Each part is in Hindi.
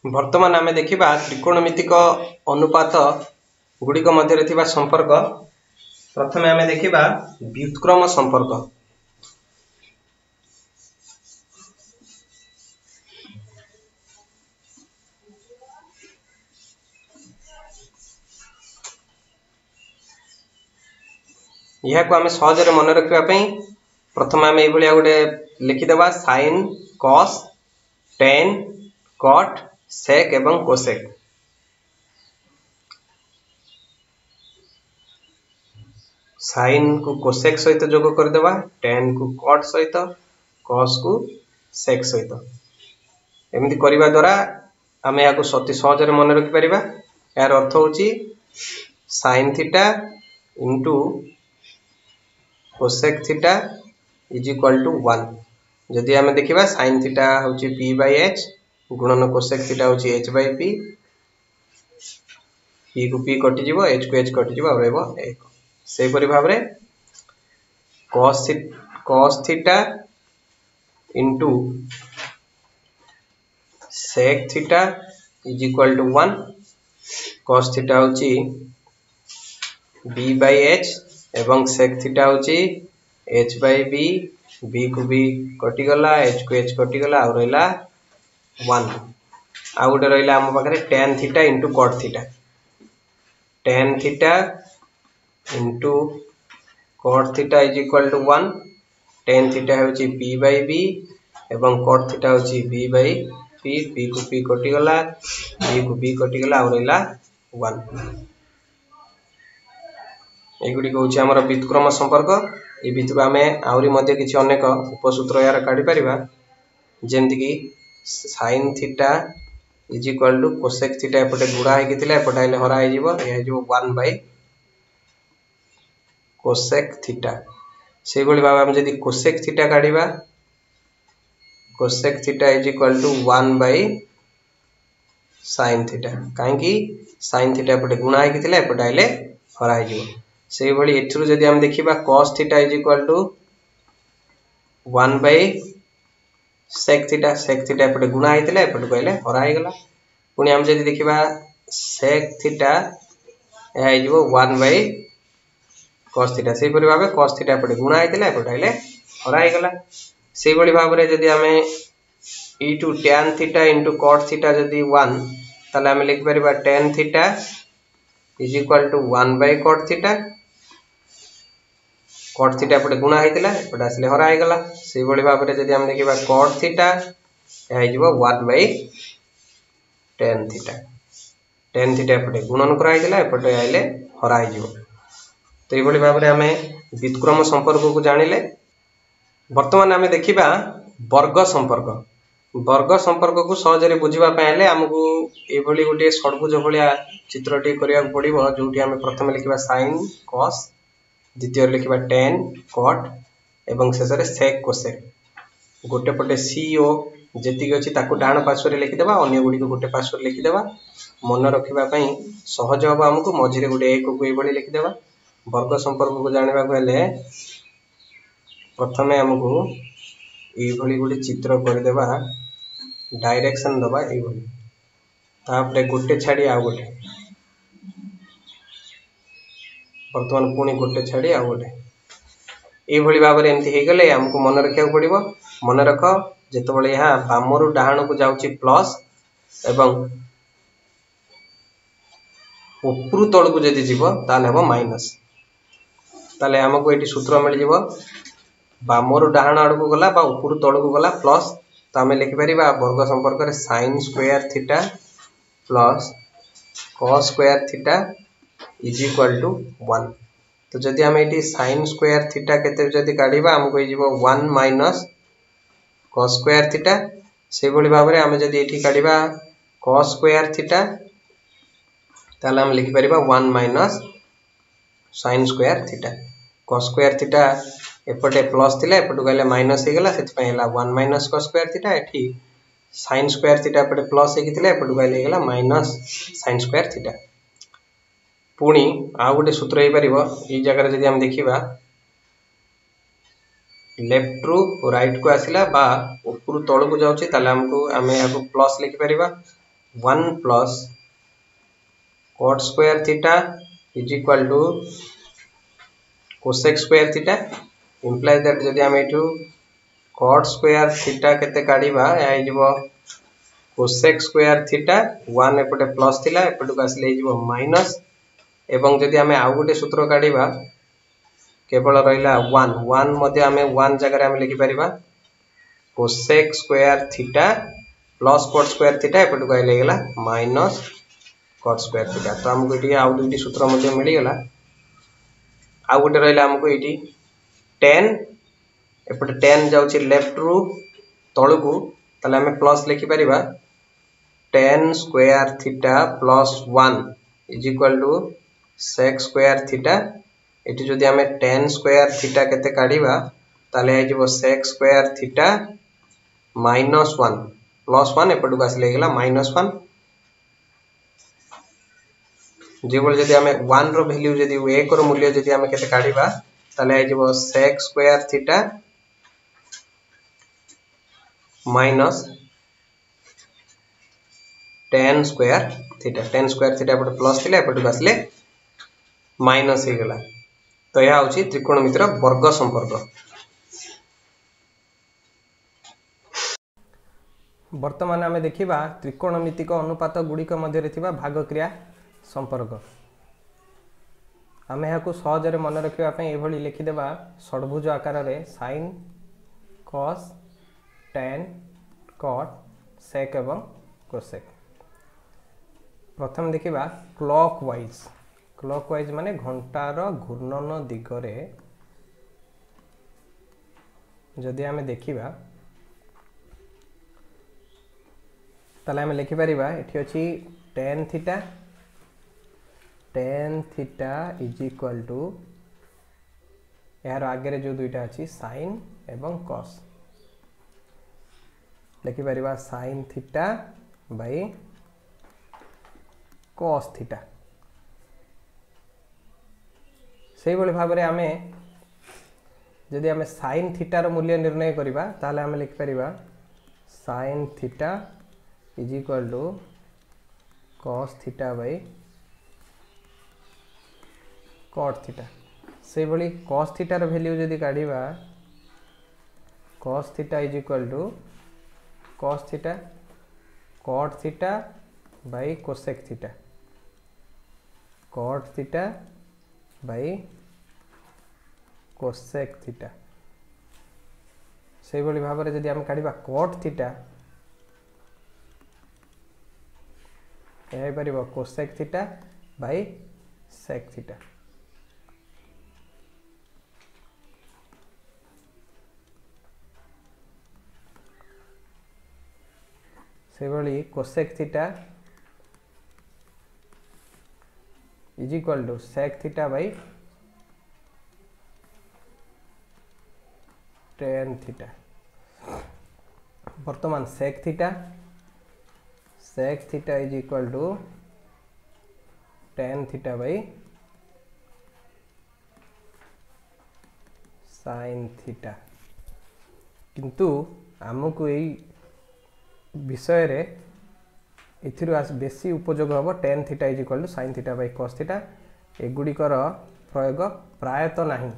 वर्तमान आमे देखिबा त्रिकोणमितिक अनुपात गुड़िक मध्य थिबा संपर्क। प्रथमे आमे देखिबा व्युत्क्रम संपर्क। यह को आमे सहजरे मन रखिबा पई प्रथम आमे ए भलिया गोटे लिखि देबा sin cos tan cot sec एवं cosec। sin को cosec सहित जोग कर देबा, tan को cot सहित, cos को sec सहित। एमिति करिबा द्वारा आमे याको सती सहजरे मन रखि परिबा। यार अर्थ होची sin theta into cosec theta is equal to 1। जदि आमे देखिबा sin थीटा होची p by h गुणन cosec थीटा होची h by p। p को p कटि जिवो, h को h कटि जिवो, रहबो 1। सेहि परि भाबरे cos theta into sec theta is equal to 1। cos theta होची b by h एवं sec थीटा होची h by b। b को b कटि गला, h को h कटि गला, आ रहला 1। आ गोटे रहला हम पाखरे tan theta into cot theta. tan theta into cot theta is equal to 1। tan theta होची p by b एवं cot थीटा होची b by p। p को p कटि गला, b को b कटि गला, आ रहला 1। एगुडी कहूची हमर व्युत्क्रम संपर्क। ए भितरु आमे आउरी मध्ये किछि अनेक उपसूत्र यार काढी परिबा। जेंति कि sin theta is equal to cosec theta एपटे गुडा हे किथिले एपटे आइले हरा हे जिवो, ए जिवो 1 बाय cosec थीटा। से गोली बाबा हम जदि cosec थीटा काढीबा, cosec theta is equal to 1 by sin theta. काहे कि sin थीटा एपटे गुणा हे किथिले एपटे आइले हरा हे जिवो। से भली एथुरु जदि हम देखिबा cos theta is equal to 1 by sec theta. sec theta एपटे गुणा हेतिले एपटे कहले हरा हे गला। पुनी हम जदि देखिबा sec थीटा ए हे जिवो 1 बाय cos थीटा। से परि भाबे cos थीटा एपटे गुणा हेतिले एपटे आइले हरा हे गला। से भली भाबरे जदि हमें e2 tan theta into cot theta जदि 1 ताले हम लिख परिबा tan theta is equal to 1 by cot theta. cot theta एपटे गुणा हेतिला एपटे आसले हरा हे गला। से भली भाबरे जदि हम देखिबा cot थीटा ए हे जिवो 1 by tan theta. tan theta एपटे गुणन करा हेतिला एपटे आइले हरा हे जिवो। तो ए भली भाबरे हमें व्युत्क्रम संपर्क को जानिले। वर्तमान आमे देखिबा वर्ग संपर्क। वर्ग संपर्क को सहजरे बुझिबा पयले हमकु ए भली गोटे षडभुज भलिया चित्रटी करिया पड़िबो। जोटी हमें प्रथम लिखिबा sin cos, द्वितीय लिखिबा tan cot एवं शेषरे sec cosec। गोटे पटे co जेतिक अछि ताकू डाण पार्श्व रे लिखि देबा, अन्य गुडी को गोटे पार्श्व रे लिखि देबा। मन रखिबा पई सहज हो हमकु मझिरे गोटे एक को ए भली लिखि देबा। वर्ग संपर्क को जानिबा पयले प्रथमे हमकु ए भली गोटे चित्र कर देबा, डायरेक्शन दबा ए भली, तापरे गोटे छाडी आ गोटे, वर्तमान पुणी गोटे छाडी आ गोटे ए भली भाबरे एमति हे गले हमकु मन रखिया पड़िबो। मन रख जेतबळे यहा बामरु डाहाण को जाउची प्लस एवं उपरु तळ को जदि जीवो ताले हबो माइनस। ताले हमकु एटी सूत्र मिल जीवो, बामरु डाहाण आड़ को गला बा उपरु तळ को गला प्लस। तो हमें लिखि परिबा वर्ग संपर्क रे sin square theta plus cos square theta is equal to 1। तो जदि हम एटी sin स्क्वायर थीटा केते जदि काढिबा हमको हे जिवो 1 माइनस cos स्क्वायर थीटा। से भली भाबरे हम जदि एठी काढिबा cos स्क्वायर थीटा ताले हम लिखि परिबा 1 minus sin square theta. cos square theta एपटे प्लस थिले एपटु गले माइनस हे गला, सेति पय हला 1 माइनस cos स्क्वायर थीटा। एठी sin स्क्वायर थीटा एपटे प्लस हे किथिले एपटु गले हे गला माइनस sin स्क्वायर थीटा। पुणी आ गोटे सूत्र हे परिबो ए जगह जदि हम देखिबा लेफ्ट रु राइट को आसिला बा ऊपर तळ को जाउची ताले हमको आमे याको प्लस लिखि परिबा 1 plus cot square theta is equal to cosec square theta implies that जदि आम एठू cot स्क्वायर थीटा केते काढिबा या हिजबो cosec स्क्वायर थीटा 1 एपटे प्लस थिला एपटू आसले हिजबो माइनस एवं जदि आम आउ गोटे सूत्र काढिबा केवल रहिला 1 1 मध्ये आम 1 जगह रे आम लिखि परिबा cosec square theta plus cot square theta एपटू आइले गेला माइनस cot स्क्वायर थीटा तो हमको एटी आउ दुटी सूत्र मध्ये मिली गेला आउ गोटे रहिला हमको एटी tan एपटे tan जाउची लेफ्ट रु तळकू तले हमें प्लस लिखि परिबा tan square theta plus 1 is equal to sec square theta एटी जदि हमें tan स्क्वायर थीटा केते काढिबा ताले आइजबो sec square theta minus 1 plus 1 एपटू आसले गेला माइनस 1 जेबल जदि हमें 1 रो वैल्यू जदि 1 रो मूल्य जदि हमें केते काढिबा ताले आइजबो sec square theta minus tan square theta एपटे प्लस थिला एपटू आसले माइनस हे गेला तो यह होची त्रिकोणमितिर वर्ग संपर्क। वर्तमान आमे देखिबा त्रिकोणमितिक अनुपात गुड़िक मध्य थिबा भागक्रिया संपर्क। आमे याकू सहजरे मन रखिबा पई एभली लिखि देबा षडभुज आकार रे sin cos tan cot sec एवं cosec। प्रथम देखिबा क्लॉकवाइज माने घंटार घूर्णन दिगरे जदि आमे देखिबा ताले आमे लिखि परिबा एठी अछि tan theta is equal to यार आगे जो दुईटा अछि sin एवं cos लिखि परिबा sin theta by cos theta. सेही बळे भाबरे आमे जदि आमे sin थीटा रो मूल्य निर्णय करिबा ताले आमे लिखि परिबा sin theta is equal to cos theta by cot theta. से बड़ी cos थीटा रो वैल्यू जदि काढिबा cos theta is equal to cos theta cot theta by cosec theta cot theta by cosec theta. से बड़ी भाबरे जदि हम काढिबा cot थीटा यह परिबा cosec theta by sec theta. से बड़ी cosec theta is equal to sec theta by tan theta. वर्तमान sec theta is equal to tan theta by sin theta. किंतु आमको यही विषय रे इथिरु बेसी उपयोग हम tan theta is equal to sin theta by cos theta एगुड़िकर प्रयोग प्रायत नहीं।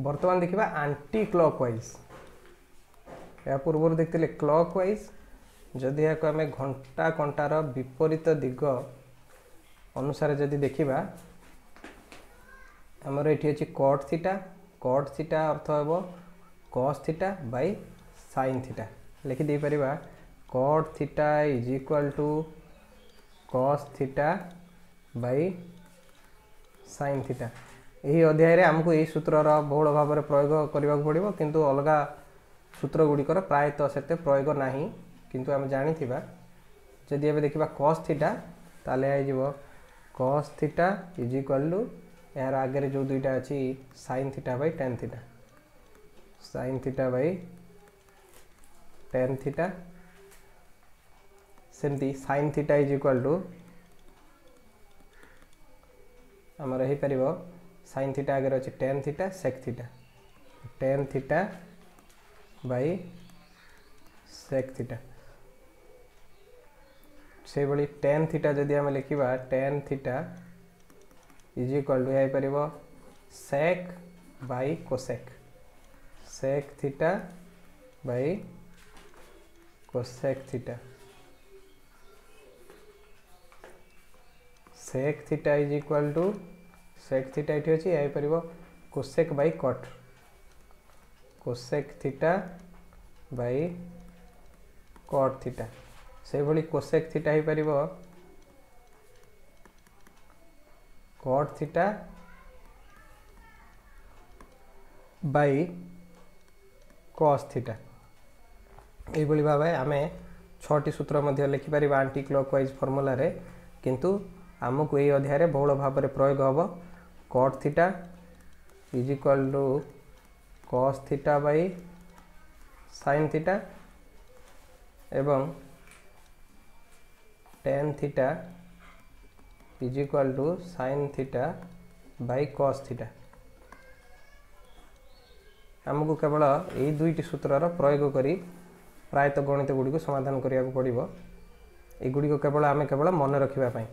वर्तमान देखिबा एंटी क्लॉकवाइज या पूर्व देखते क्लॉकवाइज जदि या आम घंटा कंटार विपरीत दिग अनुसार जदि देखिबा हमर एठी अछि cot थीटा अर्थ हेबो cos theta by sin theta लिखि दे परिबा cot theta is equal to cos theta by sin theta. यही अध्याय रे हमको यही सूत्र बहुल भाव में प्रयोग करने पड़ो किंतु अलग सूत्र गुड़िकर प्रायतः सेते प्रयोग नहीं किंतु आम जानी जदि एबे देखिबा cos थीटा ताले आइजिवो cos theta is equal to यार आगे जो दुईटा अच्छी sin theta by tan theta sin theta by tan theta सेमती sin theta is equal to आमर हो पार sin थीटा आगे अच्छे tan theta sec theta tan theta by sec theta से भली टेन थीटा जदि आम लिखा tan theta is equal to यही पार sec by cosec sec theta by cosec theta sec theta is equal to sec theta ये अच्छी यही पार cosec by cot cosec theta by cot theta से भली कोसेक थीटा हो पार cot theta by cos theta यही भाव आम 6टी सूत्र मध्य लिखिपर आंटी क्लॉकवाइज फॉर्मूला रे किंतु आमको यही अध्याय बहुल भाव में प्रयोग हम cot theta is equal to cos theta by sin theta एवं tan theta is equal to sin theta by cos theta आमको केवल यही दुईटी सूत्रर प्रयोग करी प्रायतः गणित गुड़ी समाधान करने को पड़ो। यगुड़ी केवल आम केवल मन रखापी